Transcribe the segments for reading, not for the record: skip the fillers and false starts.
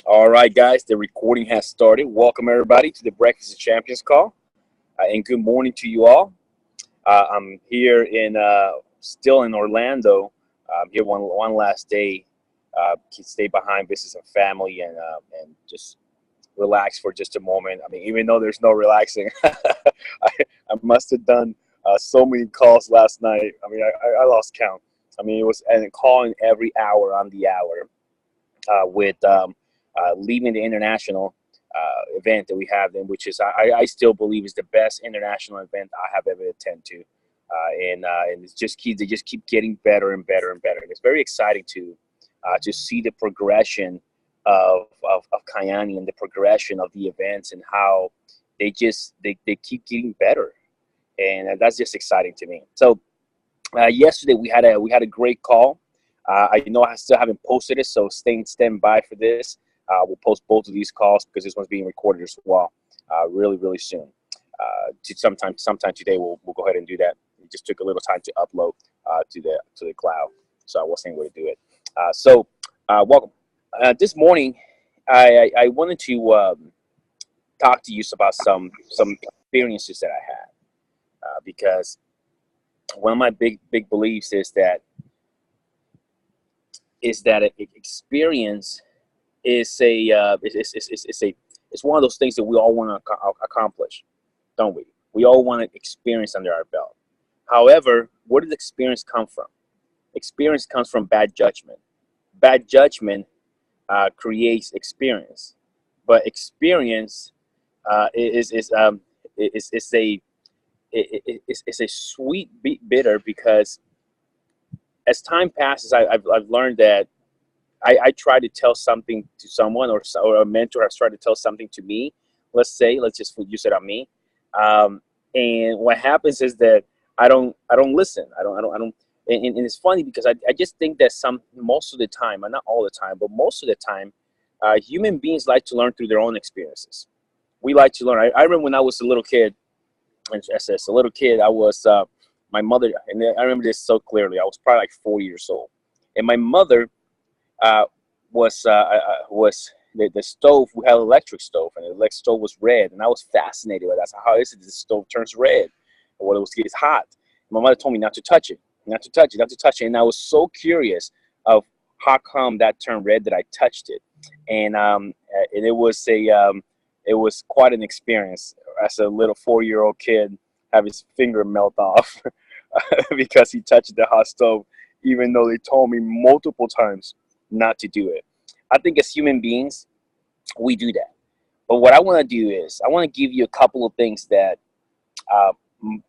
All right, guys, the recording has started. Welcome, everybody, to the Breakfast of Champions call, and good morning to you all. I'm here still in Orlando. I'm here one last day. Stay behind business and family, and just relax for just a moment. I mean, even though there's no relaxing, I must have done so many calls last night. I mean, I lost count. I mean, it was and calling every hour on the hour with leaving the international event that we have, then, which is I still believe is the best international event I have ever attended to, and they just keep getting better and better and better. And it's very exciting to see the progression of Kayani and the progression of the events and how they keep getting better, and that's just exciting to me. So yesterday we had a great call. I know I still haven't posted it, so stand by for this. We'll post both of these calls because this one's being recorded as well, really soon. Sometime today we'll go ahead and do that. It just took a little time to upload to the cloud, so I wasn't able to do it. Welcome. This morning, I wanted to talk to you about some experiences that I had, because one of my big beliefs is that experience is it's one of those things that we all want to accomplish, don't we? We all want to experience under our belt. However, where does experience come from? Experience comes from bad judgment. Bad judgment creates experience, but experience is a sweet bitter, because as time passes, I've learned that I try to tell something to someone, or a mentor has tried to tell something to me. Let's just use it on me. And what happens is that I don't listen. I don't. And it's funny because I just think that most of the time, and not all the time, but most of the time, human beings like to learn through their own experiences. We like to learn. I remember when I was a little kid, and as a little kid, I was my mother, and I remember this so clearly. I was probably like 4 years old, and my mother uh, was the stove. We had an electric stove, and the electric stove was red, and I was fascinated by that. So how is it the stove turns red? Well, it gets hot. My mother told me not to touch it, not to touch it, not to touch it, and I was so curious of how come that turned red that I touched it, and it was quite an experience as a little 4-year-old kid have his finger melt off because he touched the hot stove, even though they told me multiple times not to do it. I think as human beings, we do that. But what I want to do is I want to give you a couple of things that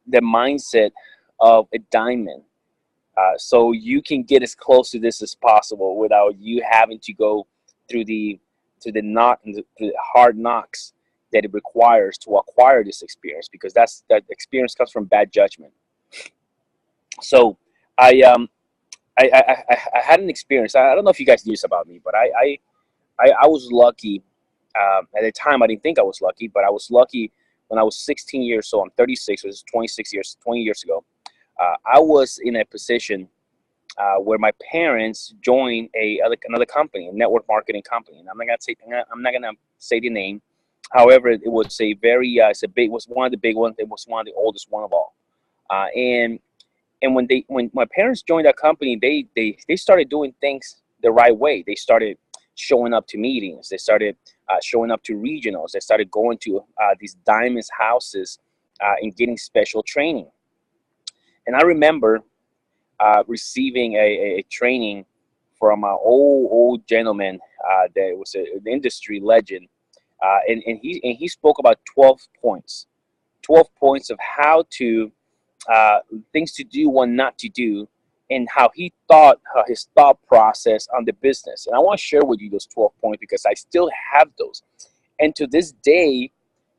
the mindset of a diamond, so you can get as close to this as possible without you having to go through through the hard knocks that it requires to acquire this experience, because that experience comes from bad judgment. So I had an experience. I don't know if you guys knew this about me, but I was lucky. At the time, I didn't think I was lucky, but I was lucky when I was 16 years old. I'm 36, so this is 20 years ago. I was in a position where my parents joined another company, a network marketing company, and I'm not gonna say the name. However, it was it was one of the big ones. It was one of the oldest one of all, and when my parents joined that company, they started doing things the right way. They started showing up to meetings. They started showing up to regionals. They started going to these diamonds houses and getting special training. And I remember receiving a training from an old gentleman that was an industry legend, and he spoke about 12 points of how to things to do, what not to do, and how he thought his thought process on the business. And I want to share with you those 12 points because I still have those, and to this day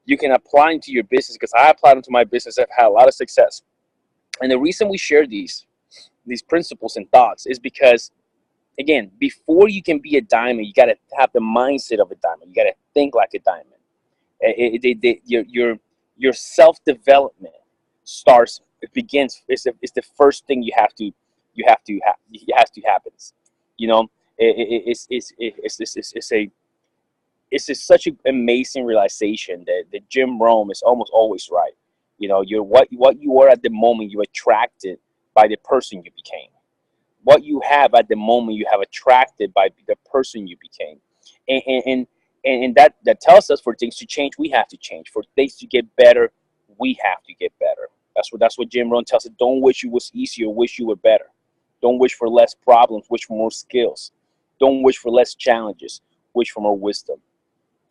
you can apply them to your business, because I applied them to my business. I've had a lot of success. And the reason we share these principles and thoughts is because, again, before you can be a diamond, you got to have the mindset of a diamond. You got to think like a diamond. Your self-development starts. It begins. It's the first thing you have to happens. You know, it's a it's just such an amazing realization that Jim Rome is almost always right. You know, you're what you are at the moment, you're attracted by the person you became. What you have at the moment, you have attracted by the person you became. And that tells us for things to change, we have to change. For things to get better, we have to get better. That's what Jim Rohn tells us. Don't wish it was easier, wish you were better. Don't wish for less problems, wish for more skills. Don't wish for less challenges, wish for more wisdom.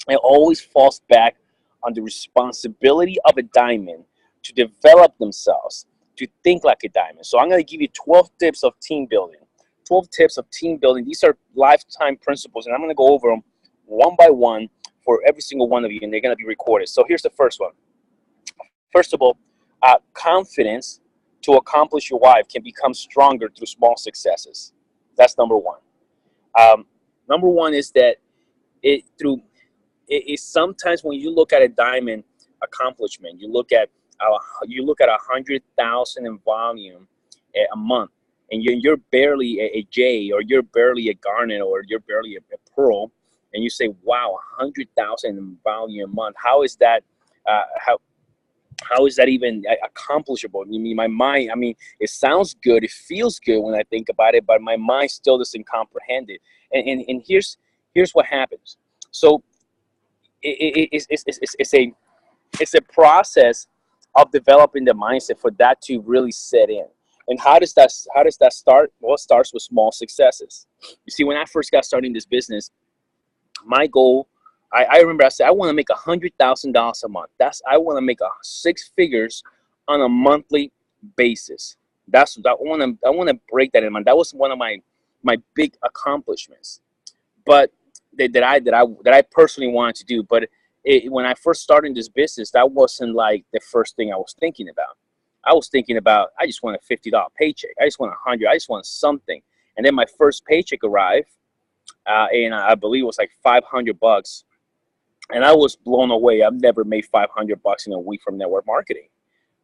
It always falls back on the responsibility of a diamond to develop themselves, to think like a diamond. So I'm going to give you 12 tips of team building. 12 tips of team building. These are lifetime principles, and I'm going to go over them one by one for every single one of you, and they're going to be recorded. So here's the first one. First of all, confidence to accomplish your wife can become stronger through small successes. That's number one. Number one is that it sometimes when you look at a diamond accomplishment, you look at 100,000 in volume a month, and you're barely a J, or you're barely a garnet, or you're barely a pearl, and you say, wow, 100,000 in volume a month. How is that? How is that even accomplishable? I mean, my mind, I mean, it sounds good, it feels good when I think about it, but my mind still doesn't comprehend it. And here's what happens. So it's a process of developing the mindset for that to really set in. And how does that start? Well, it starts with small successes. You see, when I first got started in this business, my goal, I remember I said, I want to make $100,000 a month. I want to make 6 figures on a monthly basis. I want to break that in mind. That was one of my big accomplishments, but that I personally wanted to do. But when I first started in this business, that wasn't like the first thing I was thinking about. I was thinking about, I just want a $50 paycheck. I just want 100. I just want something. And then my first paycheck arrived, and I believe it was like $500. And I was blown away. I've never made $500 in a week from network marketing.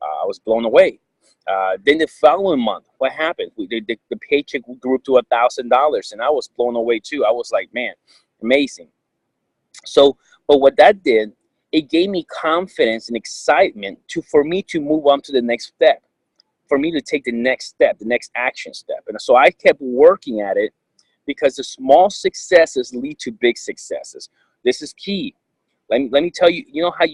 I was blown away. Then the following month, what happened? The paycheck grew to $1,000, and I was blown away too. I was like, man, amazing. So, but what that did, it gave me confidence and excitement for me to move on to the next step, for me to take the next step, the next action step. And so I kept working at it, because the small successes lead to big successes. This is key. Let me tell you, you know how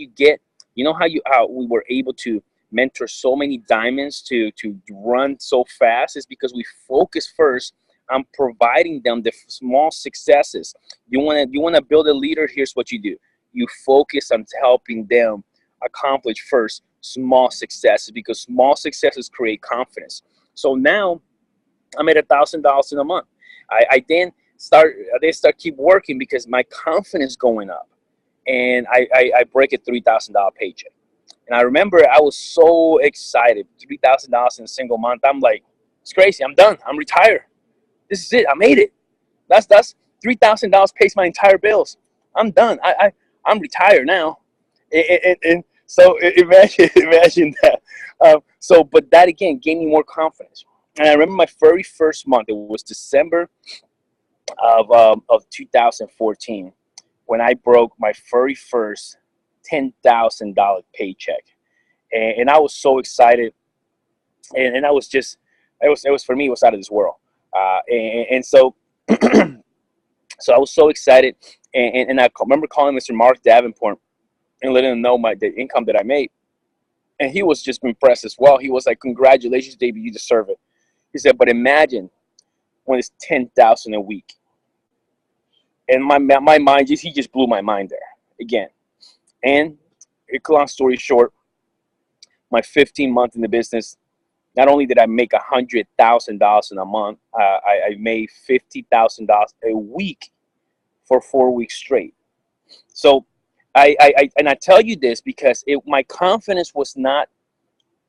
we were able to mentor so many diamonds to run so fast is because we focus first on providing them the small successes. You want to build a leader, here's what you do. You focus on helping them accomplish first small successes, because small successes create confidence. So now I'm at $1,000 in a month. I then start keep working because my confidence going up, and I break a $3,000 paycheck. And I remember I was so excited. $3,000 in a single month. I'm like, it's crazy. I'm done. I'm retired. This is it. I made it. That's $3,000 pays my entire bills. I'm done. I'm retired now. And so imagine that. But that again gave me more confidence. And I remember my very first month. It was December of 2014 when I broke my very first $10,000 paycheck, and I was so excited, and I was just it was for me, it was out of this world, and so so I was so excited, and I remember calling Mr. Mark Davenport and letting him know the income that I made, and he was just impressed as well. He was like, "Congratulations, David, you deserve it." He said, "But imagine when it's 10,000 a week." And my mind he just blew my mind there again. And long story short, my 15 month in the business, not only did I make $100,000 in a month, I made $50,000 a week for 4 weeks straight. So I tell you this because my confidence was not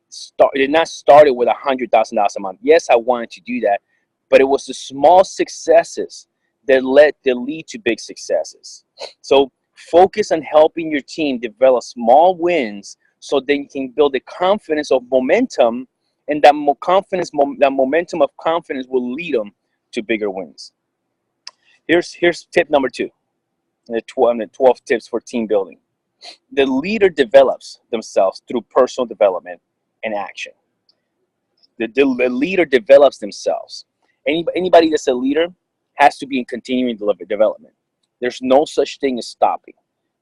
started with $100,000 a month. Yes, I wanted to do that, but it was the small successes that lead to big successes. So focus on helping your team develop small wins, so then you can build the confidence of momentum, and that momentum of confidence will lead them to bigger wins. Here's tip number 2. the 12 tips for team building. The leader develops themselves through personal development and action. The leader develops themselves. Anybody that's a leader has to be in continuing development. There's no such thing as stopping.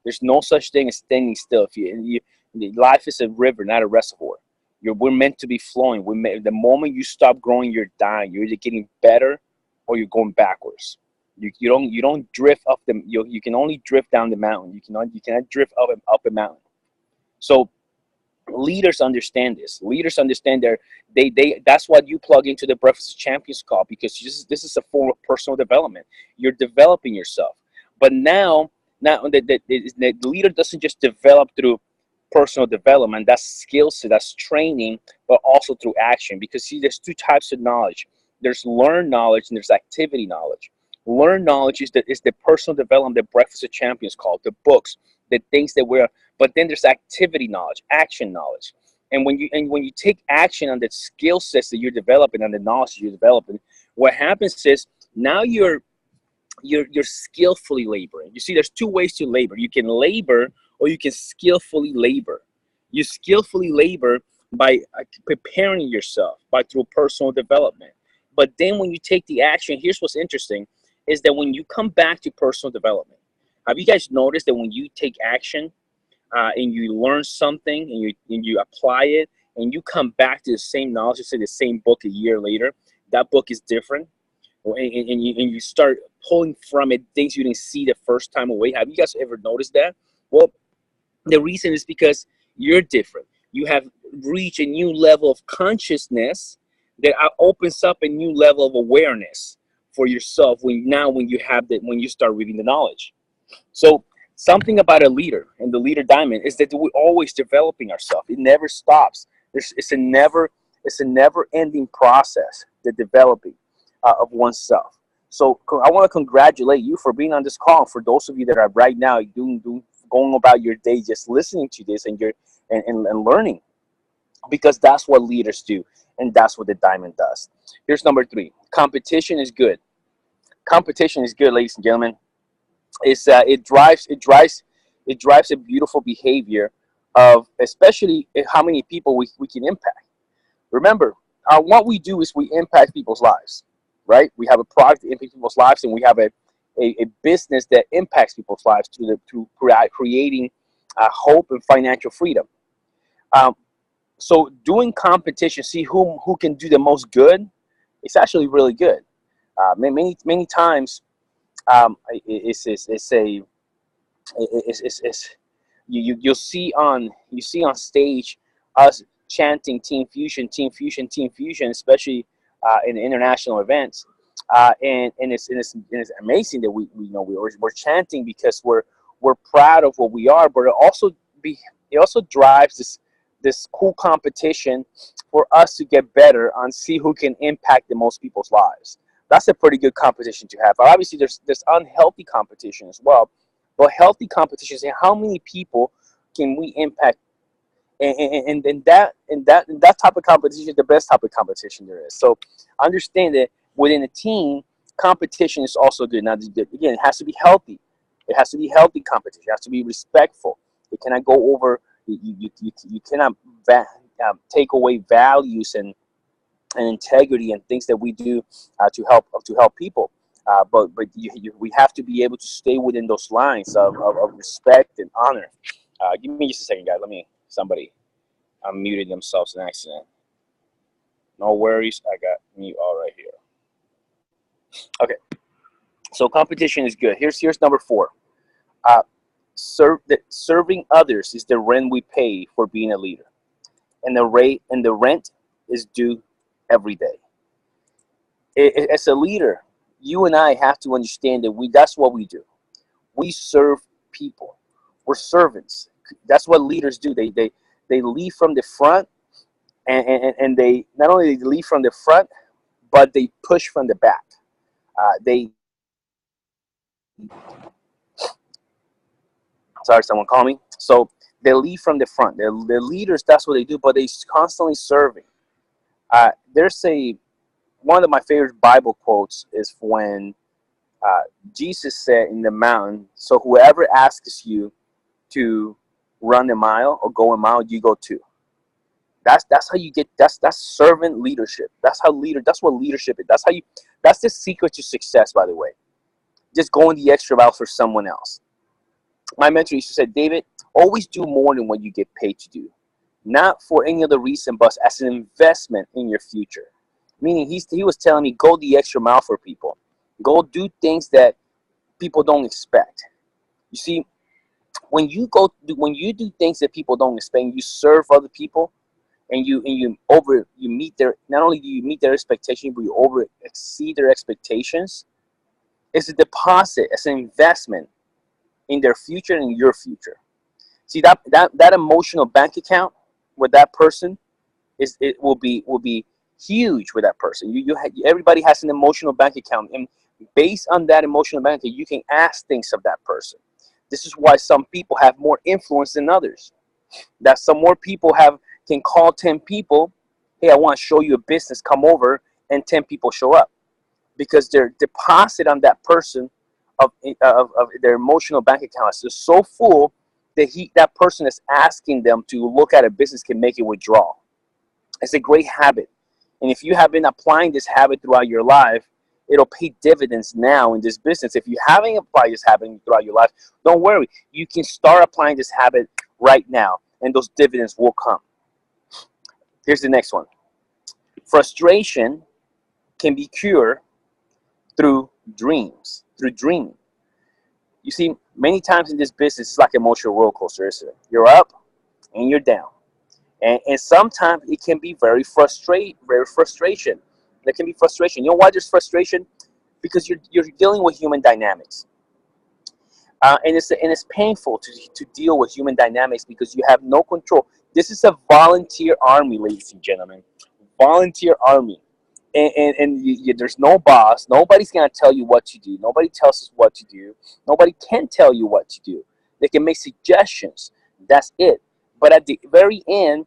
There's no such thing as standing still. Life is a river, not a reservoir. We're meant to be flowing. The moment you stop growing, you're dying. You're either getting better or you're going backwards. You don't drift up you can only drift down the mountain. You cannot drift up a mountain. So leaders understand this. Leaders understand that's what you plug into the Breakfast of Champions call, because this is a form of personal development. You're developing yourself. But now the leader doesn't just develop through personal development. That's skill set, that's training, but also through action. Because see, there's two types of knowledge. There's learned knowledge and there's activity knowledge. Learned knowledge is the personal development, the Breakfast of Champions call, the books, the things that we're. But then there's activity knowledge, action knowledge. And when you take action on the skill sets that you're developing and the knowledge you're developing, what happens is now you're skillfully laboring. You see, there's two ways to labor. You can labor or you can skillfully labor. You skillfully labor by preparing yourself through personal development. But then when you take the action, here's what's interesting, is that when you come back to personal development, have you guys noticed that when you take action and you learn something and you apply it and you come back to the same knowledge, say the same book a year later, that book is different, and you start pulling from it things you didn't see the first time away. Have you guys ever noticed that? Well, the reason is because you're different. You have reached a new level of consciousness that opens up a new level of awareness for yourself when you start reading the knowledge. So something about a leader and the leader diamond is that we're always developing ourselves. It never stops. It's a never ending process, the developing of oneself. So I want to congratulate you for being on this call. For those of you that are right now going about your day, just listening to this and learning, because that's what leaders do, and that's what the diamond does. Here's number 3. Competition is good. Competition is good, ladies and gentlemen. It drives a beautiful behavior of especially how many people we can impact. Remember, what we do is we impact people's lives, right? We have a product that impacts people's lives, and we have a business that impacts people's lives through creating hope and financial freedom. So doing competition, see who can do the most good, it's actually really good. Many times, you'll see on stage us chanting Team Fusion, Team Fusion, Team Fusion, especially in international events, and it's amazing that we're chanting because we're proud of what we are, but it also drives this cool competition for us to get better on see who can impact the most people's lives. That's a pretty good competition to have. But obviously, there's unhealthy competition as well. But healthy competition is how many people can we impact, and that type of competition is the best type of competition there is. So understand that within a team, competition is also good. Now, again, it has to be healthy. It has to be healthy competition. It has to be respectful. It cannot go over. You cannot take away values and integrity and things that we do to help people. But we have to be able to stay within those lines of respect and honor. Give me just a second, guys. Somebody unmuted themselves in accident. No worries. I got mute all right here. Okay. So competition is good. Here's number 4. Serving others is the rent we pay for being a leader, and the rent is due every day. As a leader, you and I have to understand that that's what we do. We serve people. We're servants. That's what leaders do. They lead from the front, and they not only lead from the front, but they push from the back. Sorry, someone call me. So they lead from the front. They're leaders. That's what they do. But they constantly serving. There's one of my favorite Bible quotes is when Uh, Jesus said in the mountain, so whoever asks you to run a mile or go a mile, you go two. That's how you get, that's servant leadership. That's what leadership is. That's the secret to success, by the way. Just going the extra mile for someone else. My mentor used to say, David, always do more than what you get paid to do. Not for any other reason, but as an investment in your future. Meaning he was telling me, go the extra mile for people. Go do things that people don't expect. You see, when you do things that people don't expect, and you serve other people, and you meet their, not only do you meet their expectations, but you over exceed their expectations. It's a deposit, it's an investment in their future and in your future. See, that emotional bank account with that person will be huge with that person. Everybody has an emotional bank account, and based on that emotional bank account, you can ask things of that person. This is why some people have more influence than others. That some more people can call 10 people, hey, I want to show you a business, come over, and 10 people show up, because their deposit on that person of their emotional bank account is so full that that person is asking them to look at a business can make it withdraw. It's a great habit. And if you have been applying this habit throughout your life, it'll pay dividends now in this business. If you haven't applied this habit throughout your life, don't worry. You can start applying this habit right now, and those dividends will come. Here's the next one. Frustration can be cured through dreams, through dreaming. You see, many times in this business, it's like an emotional roller coaster, isn't it? You're up and you're down. And sometimes it can be very frustration. There can be frustration. You know why there's frustration? Because you're dealing with human dynamics. And it's painful to deal with human dynamics because you have no control. This is a volunteer army, ladies and gentlemen. Volunteer army. And there's no boss. Nobody's going to tell you what to do. Nobody tells us what to do. Nobody can tell you what to do. They can make suggestions. That's it. But at the very end,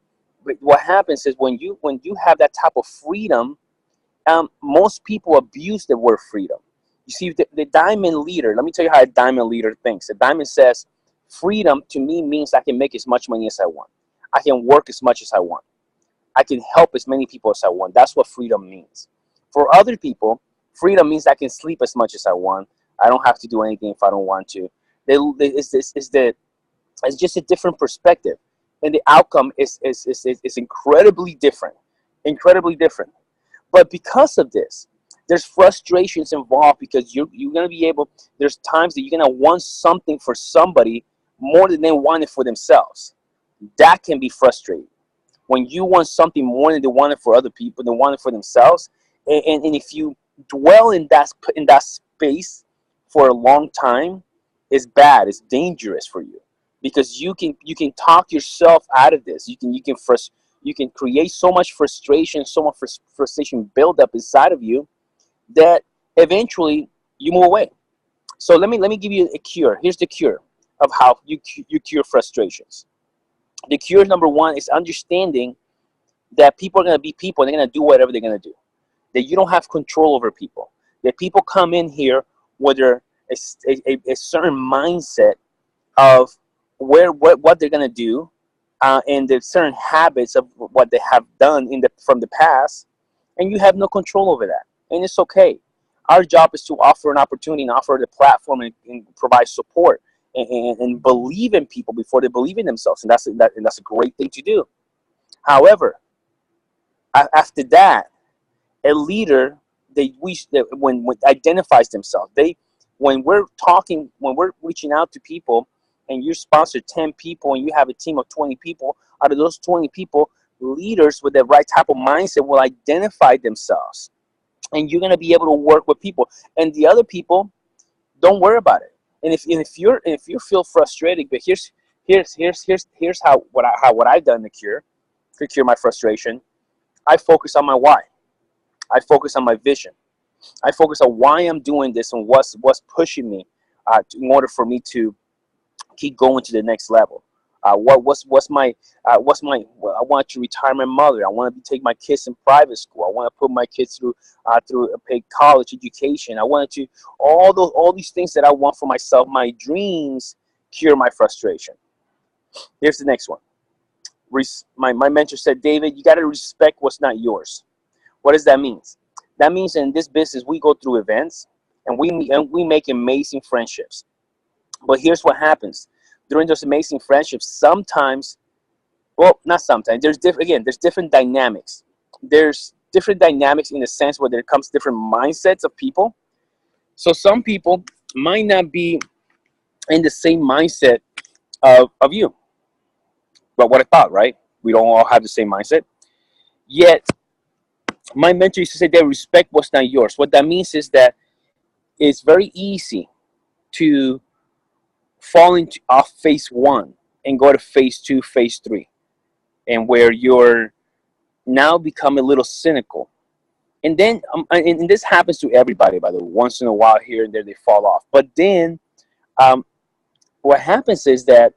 what happens is when you have that type of freedom, most people abuse the word freedom. You see, the diamond leader, let me tell you how a diamond leader thinks. A diamond says, freedom to me means I can make as much money as I want. I can work as much as I want. I can help as many people as I want. That's what freedom means. For other people, freedom means I can sleep as much as I want. I don't have to do anything if I don't want to. It's just a different perspective. And the outcome is incredibly different. Incredibly different. But because of this, there's frustrations involved because you're going to be able, there's times that you're going to want something for somebody more than they want it for themselves. That can be frustrating. When you want something more than they want it for other people, they want it for themselves. And if you dwell in that space for a long time, it's bad. It's dangerous for you because you can talk yourself out of this. You can create so much frustration, so much frustration build up inside of you that eventually you move away. So let me give you a cure. Here's the cure of how you cure frustrations. The cure number one is understanding that people are going to be people and they're going to do whatever they're going to do. That you don't have control over people. That people come in here with a certain mindset of what they're going to do, and the certain habits of what they have done from the past, and you have no control over that. And it's okay. Our job is to offer an opportunity and offer the platform and provide support and believe in people before they believe in themselves, and that's a great thing to do. However, after that, a leader when identifies themselves, when we're reaching out to people, and you sponsor 10 people and you have a team of 20 people, out of those 20 people, leaders with the right type of mindset will identify themselves, and you're going to be able to work with people. And the other people, don't worry about it. And if you feel frustrated, but here's how what I've done to cure my frustration. I focus on my why. I focus on my vision. I focus on why I'm doing this and what's pushing me in order for me to keep going to the next level. Well, I want to retire my mother. I want to take my kids in private school. I want to put my kids through a paid college education. I want to all these things that I want for myself. My dreams cure my frustration. Here's the next one. My mentor said, David, you got to respect what's not yours. What does that mean? That means in this business we go through events and we make amazing friendships. But here's what happens during those amazing friendships. Sometimes, well, not sometimes. There's different dynamics. There's different dynamics in the sense where there comes different mindsets of people. So some people might not be in the same mindset of you. But what I thought, right? We don't all have the same mindset. Yet, my mentor used to say that respect what's not yours. What that means is that it's very easy to fall into off phase one and go to phase two, phase three, and where you're now become a little cynical. And then, and this happens to everybody, by the way. Once in a while, here and there, they fall off. But then, what happens is that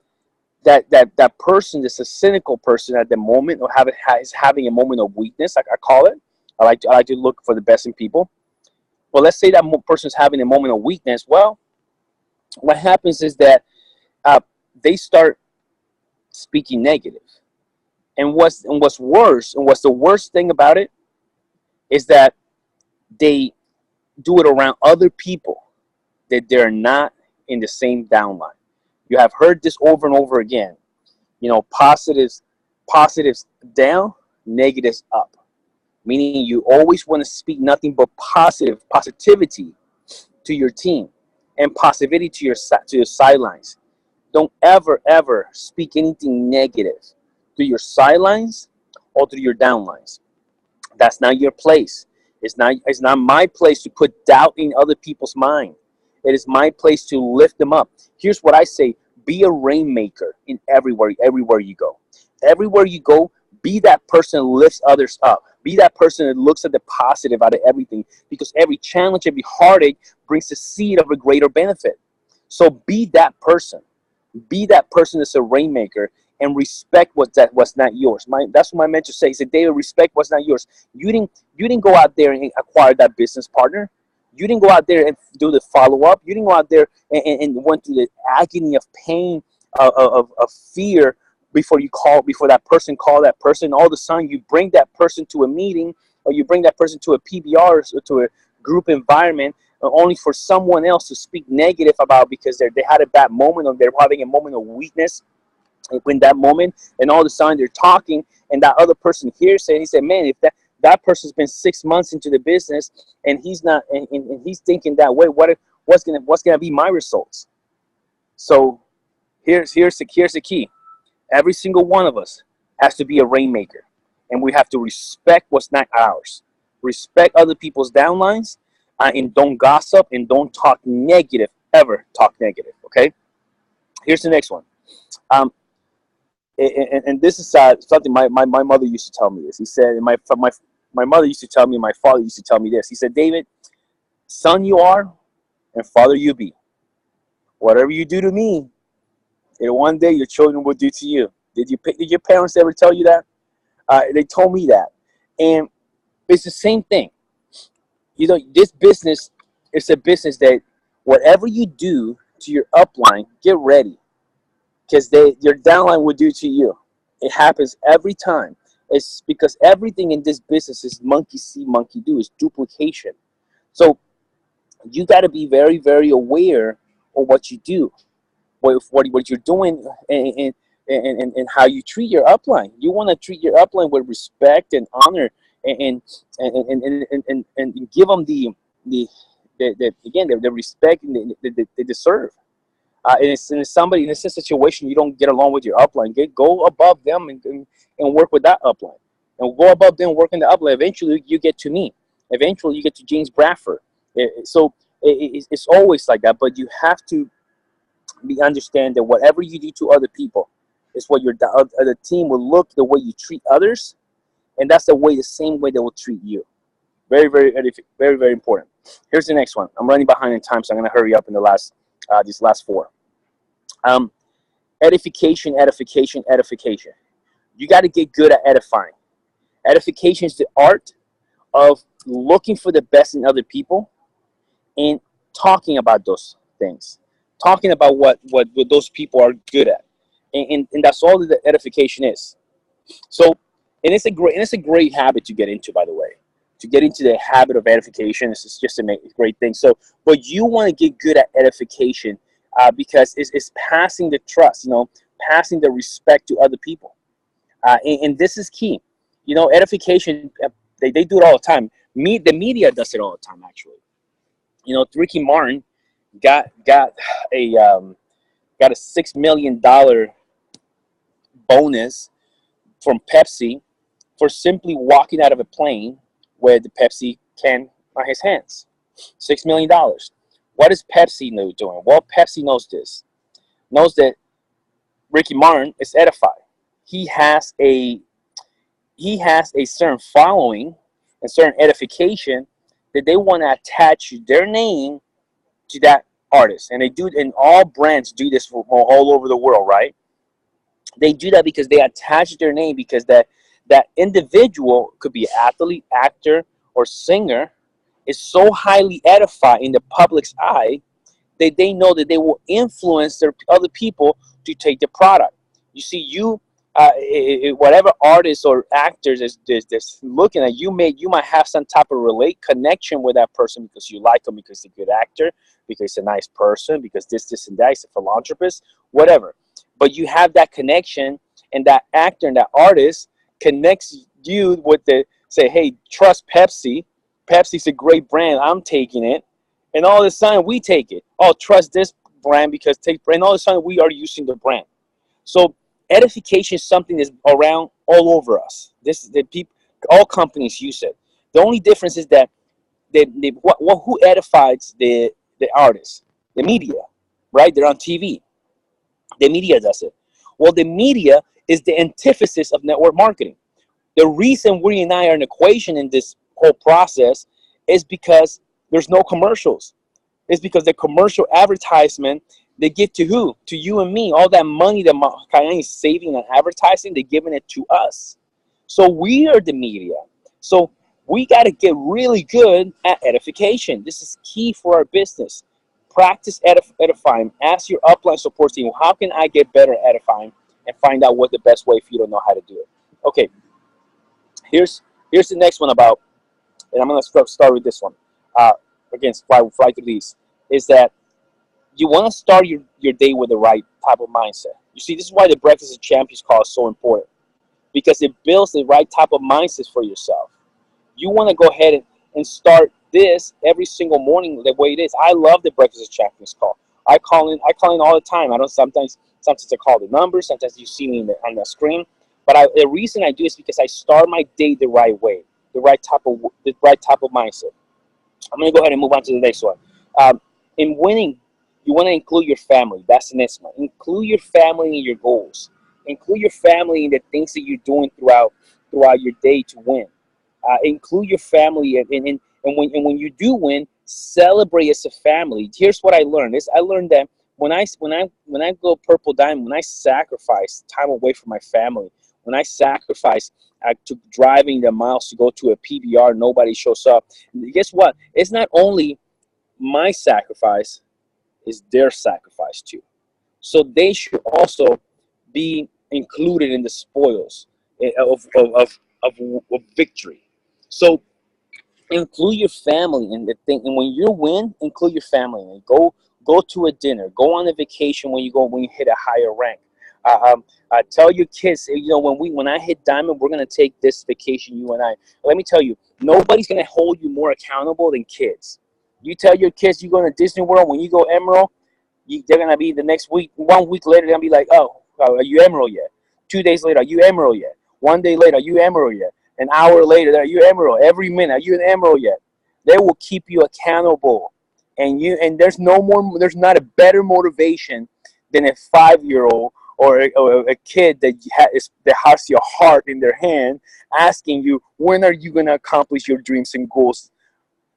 person that's a cynical person at the moment, or is having a moment of weakness, like I call it. I like to look for the best in people. Well, let's say that person is having a moment of weakness. Well, what happens is that they start speaking negative. And what's worse, and what's the worst thing about it, is that they do it around other people that they're not in the same downline. You have heard this over and over again. You know, positives down, negatives up. Meaning you always want to speak nothing but positivity to your team and positivity to your sidelines. Don't ever speak anything negative to your sidelines or to your downlines. That's not your place. It's not my place to put doubt in other people's mind. It is my place to lift them up. Here's what I say: be a rainmaker in everywhere you go. Everywhere you go, be that person that lifts others up. Be that person that looks at the positive out of everything, because every challenge, every heartache brings the seed of a greater benefit. So be that person. Be that person that's a rainmaker, and respect what's not yours. That's what my mentor says. He said, David, respect what's not yours. You didn't go out there and acquire that business partner. You didn't go out there and do the follow-up. You didn't go out there and went through the agony of pain, of fear, before that person called that person. All of a sudden, you bring that person to a meeting, or you bring that person to a PBR, or to a group environment, only for someone else to speak negative about, because they had a bad moment, or they're having a moment of weakness in that moment, and all of a sudden they're talking, and that other person hears it, and he said, man, if that person's been 6 months into the business and he's not, and he's thinking that way, what's gonna be my results? So here's the key. Every single one of us has to be a rainmaker, and we have to respect what's not ours. Respect other people's downlines, and don't gossip, and don't talk negative. Ever talk negative, okay? Here's the next one. And this is something my mother used to tell me this. He said, my mother used to tell me, my father used to tell me this. He said, David, son you are, and father you be. Whatever you do to me, and one day your children will do to you. Did your parents ever tell you that? They told me that. And it's the same thing. You know, this business is a business that whatever you do to your upline, get ready. Because your downline will do to you. It happens every time. It's because everything in this business is monkey see, monkey do. It's duplication. So you got to be very, very aware of what you do, what you're doing, and how you treat your upline. You want to treat your upline with respect and honor, and give them the respect they deserve. And it's a situation you don't get along with your upline. Go above them and work with that upline, and go above them, work in the upline. Eventually, you get to me. Eventually, you get to James Bradford. So it's always like that. But you have to understand that whatever you do to other people is what the team will look, the way you treat others, and that's the same way they will treat you. Very, very, very, very important. Here's the next one. I'm running behind in time, so I'm going to hurry up in these last four. Edification, edification, edification. You got to get good at edifying. Edification is the art of looking for the best in other people and talking about those things, talking about what those people are good at, and that's all that the edification is. So, and it's a great habit to get into, by the way. To get into the habit of edification is just a great thing. So, but you want to get good at edification because it's passing the trust, passing the respect to other people, and this is key. Edification. They do it all the time. The media does it all the time, actually. Ricky Martin got a $6 million bonus from Pepsi for simply walking out of a plane with the Pepsi can on his hands. $6 million. What is Pepsi doing? Well, Pepsi knows this. Knows that Ricky Martin is edified. He has a certain following and certain edification that they want to attach their name to that artist. And they do, and all brands do this for all over the world, right? They do that because they attach their name, because that individual, could be an athlete, actor, or singer, is so highly edified in the public's eye that they know that they will influence their other people to take the product. You see, whatever artist or actors is looking at you, might have some type of connection with that person because you like him, because he's a good actor, because he's a nice person, because this and that, he's a philanthropist, whatever. But you have that connection, and that actor and that artist connects you with say, hey, trust Pepsi. Pepsi's a great brand. I'm taking it. And all of a sudden we take it. Oh, trust this brand because and all of a sudden we are using the brand. So edification is something that's around all over us. All companies use it. The only difference is that who edifies the artists? The media, right? They're on TV. The media does it. Well, the media is the antithesis of network marketing. The reason we and I are an equation in this whole process is because there's no commercials. It's because the commercial advertisement, they give to who? To you and me. All that money that Cayenne is saving on advertising, they're giving it to us. So we are the media. So we got to get really good at edification. This is key for our business. Practice edifying. Ask your upline support team, how can I get better at edifying, and find out what the best way if you don't know how to do it. Okay, here's the next one about, and I'm going to start with this one. Again, fly through these. Is that you want to start your day with the right type of mindset. You see, this is why the Breakfast of Champions call is so important, because it builds the right type of mindset for yourself. You want to go ahead and start this every single morning the way it is. I love the Breakfast of Champions call. I call in all the time. I don't sometimes I call the numbers. Sometimes you see me on the screen. But the reason I do is because I start my day the right way, the right type of mindset. I'm going to go ahead and move on to the next one. In winning, you want to include your family. That's the next one. Include your family in your goals. Include your family in the things that you're doing throughout your day to win. Include your family, and when you do win, celebrate as a family. Here's what I learned. I learned that when I go Purple Diamond, when I sacrifice time away from my family, when I sacrifice to driving the miles to go to a PBR, nobody shows up. Guess what? It's not only my sacrifice, it's their sacrifice too. So they should also be included in the spoils of victory. So include your family in the thing, and when you win, include your family. And go to a dinner, go on a vacation when you hit a higher rank. Tell your kids, when I hit diamond, we're gonna take this vacation, you and I. Let me tell you, nobody's gonna hold you more accountable than kids. You tell your kids you're going to Disney World, when you go Emerald, they're gonna be the next week. 1 week later, they're gonna be like, "Oh, are you Emerald yet?" 2 days later, "Are you Emerald yet?" 1 day later, "Are you Emerald yet?" An hour later, "Are you Emerald?" Every minute, "Are you an Emerald yet?" They will keep you accountable, and there's not a better motivation than a 5-year-old or a kid that has your heart in their hand, asking you, "When are you gonna accomplish your dreams and goals?"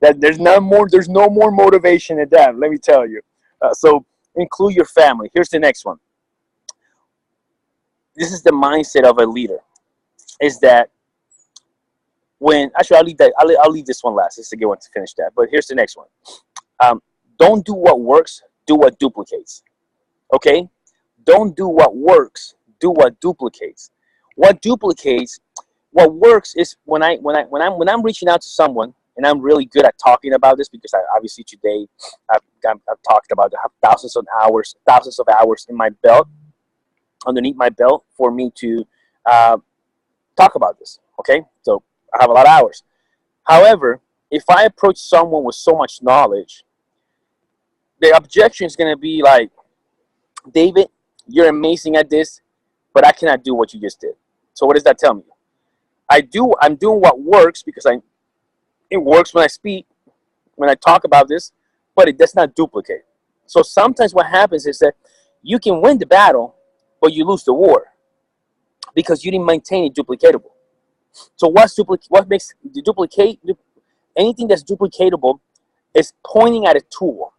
There's no more motivation than that. Let me tell you. So include your family. Here's the next one. this is the mindset of a leader, is that when, actually, I'll leave this one last. This is a good one to finish that. But here's the next one. Don't do what works, do what duplicates. Okay? Don't do what works, do what duplicates. What duplicates, what works is when I'm reaching out to someone, and I'm really good at talking about this, because I obviously today I've talked about, I have thousands of hours in my belt, underneath my belt, for me to talk about this. Okay, so I have a lot of hours. However, if I approach someone with so much knowledge, the objection is going to be like, David, you're amazing at this, but I cannot do what you just did. So what does that tell me? I'm doing what works, because it works when I speak, when I talk about this, but it does not duplicate. So sometimes what happens is that you can win the battle, but you lose the war, because you didn't maintain it duplicatable. So what makes the duplicate, anything that's duplicatable is pointing at a tool.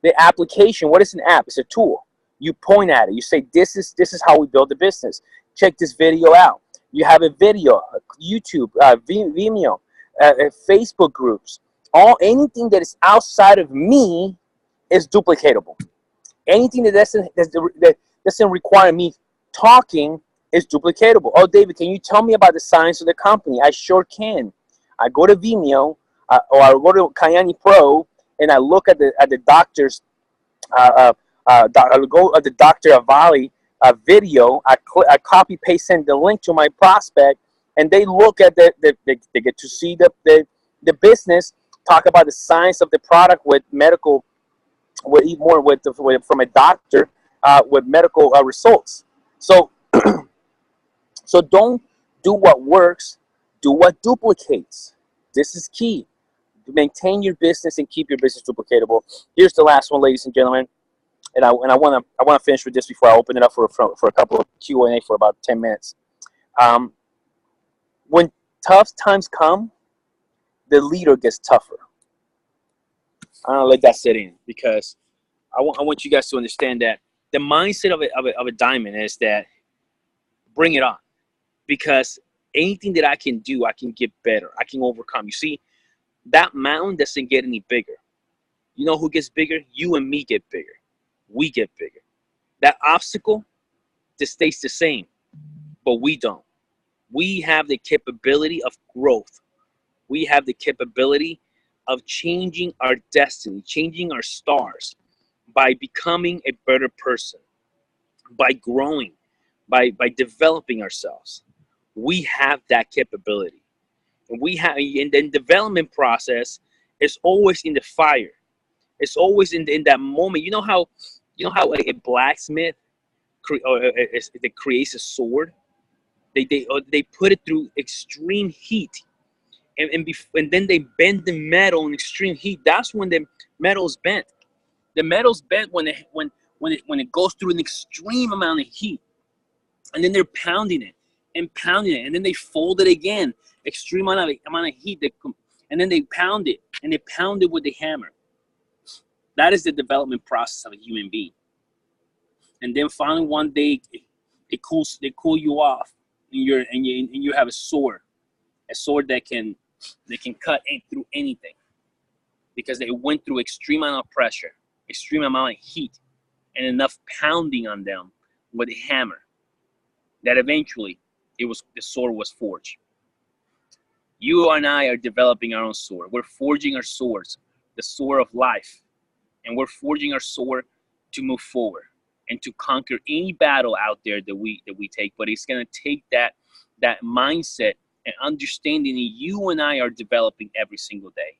The application, what is an app? It's a tool. You point at it. You say, this is how we build a business. Check this video out. You have a video, YouTube, Vimeo, Facebook groups. Anything that is outside of me is duplicatable. Anything that doesn't require me talking is duplicatable. Oh, David, can you tell me about the science of the company? I sure can. I go to Vimeo, or I go to Kayani Pro, and I look at the doctor's I'll go at the Dr. Avali video. I copy paste send the link to my prospect, and they look at they get to see the business, talk about the science of the product with medical, from a doctor, with medical results. So so don't do what works, do what duplicates. This is key. Maintain your business and keep your business duplicatable. Here's the last one, ladies and gentlemen. And I want to finish with this before I open it up for a couple of Q&A for about 10 minutes. When tough times come, the leader gets tougher. I don't let that sit in, because I want you guys to understand that the mindset of a diamond is that bring it on, because anything that I can do, I can get better, I can overcome. You see, that mountain doesn't get any bigger. You know who gets bigger? You and me get bigger. We get bigger. That obstacle just stays the same, but we don't. We have the capability of growth. We have the capability of changing our destiny, changing our stars, by becoming a better person, by growing, by developing ourselves. We have that capability. And then development process is always in the fire. It's always in that moment. You know how a blacksmith that creates a sword, they put it through extreme heat, and then they bend the metal in extreme heat. That's when the metal is bent. The metal's bent when it goes through an extreme amount of heat, and then they're pounding it, and then they fold it again, extreme amount of heat, and then they pound it, and they pound it with the hammer. That is the development process of a human being. And then finally one day they cool you off, and you have a sword that can cut through anything, because they went through extreme amount of pressure, extreme amount of heat, and enough pounding on them with a hammer that eventually the sword was forged. You and I are developing our own sword. We're forging our swords, the sword of life, and we're forging our sword to move forward and to conquer any battle out there that we take. But it's going to take that mindset and understanding that you and I are developing every single day.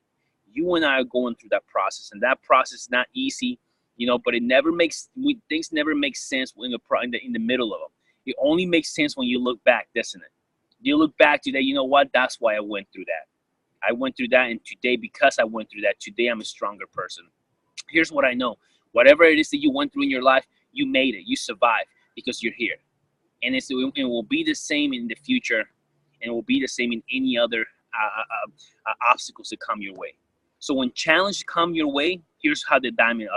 You and I are going through that process, and that process is not easy, but things never make sense in the middle of them. It only makes sense when you look back, doesn't it? You look back today, you know what? That's why I went through that. I went through that, and today, because I went through that, today I'm a stronger person. Here's what I know. Whatever it is that you went through in your life, you made it. You survived because you're here. And it will be the same in the future, and it will be the same in any other obstacles that come your way. So when challenges come your way, here's how the diamond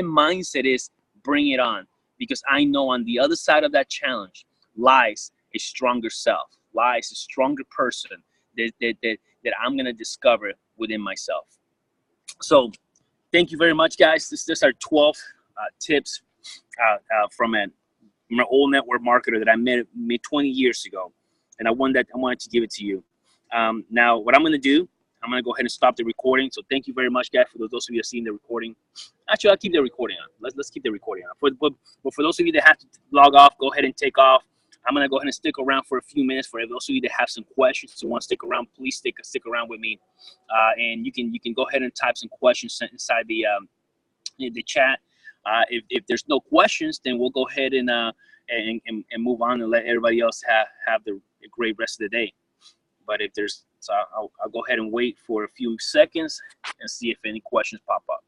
mindset is: bring it on. Because I know on the other side of that challenge, lies a stronger self, lies a stronger person that I'm going to discover within myself. So thank you very much, guys. This are 12 tips from an old network marketer that I met 20 years ago, and I wanted to give it to you. Now, what I'm going to do, I'm going to go ahead and stop the recording. So thank you very much, guys, for those of you that are seeing the recording. Actually, I'll keep the recording on. Let's keep the recording on. But for those of you that have to log off, go ahead and take off. I'm going to go ahead and stick around for a few minutes. For those of you that have some questions and want to stick around, please stick around with me. And you can go ahead and type some questions inside the chat. If there's no questions, then we'll go ahead and move on and let everybody else have a great rest of the day. But if there's, so I'll go ahead and wait for a few seconds and see if any questions pop up.